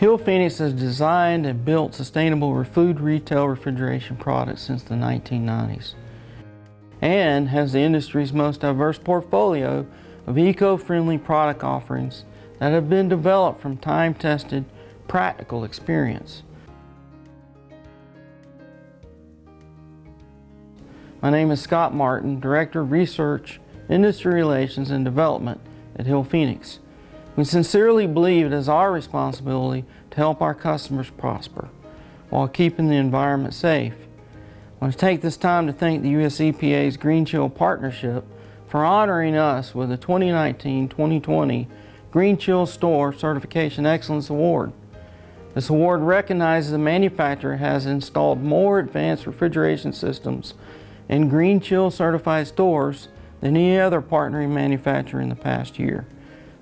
Hillphoenix has designed and built sustainable food retail refrigeration products since the 1990s and has the industry's most diverse portfolio of eco-friendly product offerings that have been developed from time-tested, practical experience. My name is Scott Martin, Director of Research, Industry Relations and Development at Hillphoenix. We sincerely believe it is our responsibility to help our customers prosper while keeping the environment safe. I want to take this time to thank the US EPA's GreenChill partnership for honoring us with the 2019-2020 GreenChill Store Certification Excellence Award. This award recognizes the manufacturer has installed more advanced refrigeration systems in GreenChill-certified stores than any other partnering manufacturer in the past year.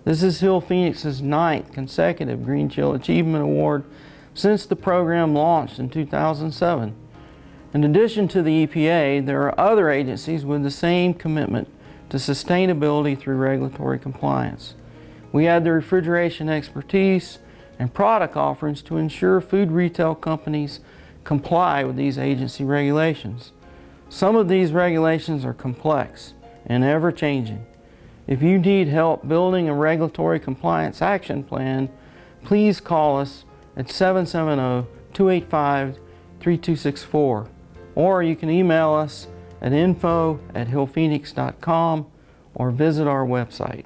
This is Hillphoenix's 9th consecutive GreenChill Achievement Award since the program launched in 2007. In addition to the EPA, there are other agencies with the same commitment to sustainability through regulatory compliance. We add the refrigeration expertise and product offerings to ensure food retail companies comply with these agency regulations. Some of these regulations are complex and ever-changing. If you need help building a regulatory compliance action plan, please call us at 770-285-3264, or you can email us at info@hillphoenix.com or visit our website.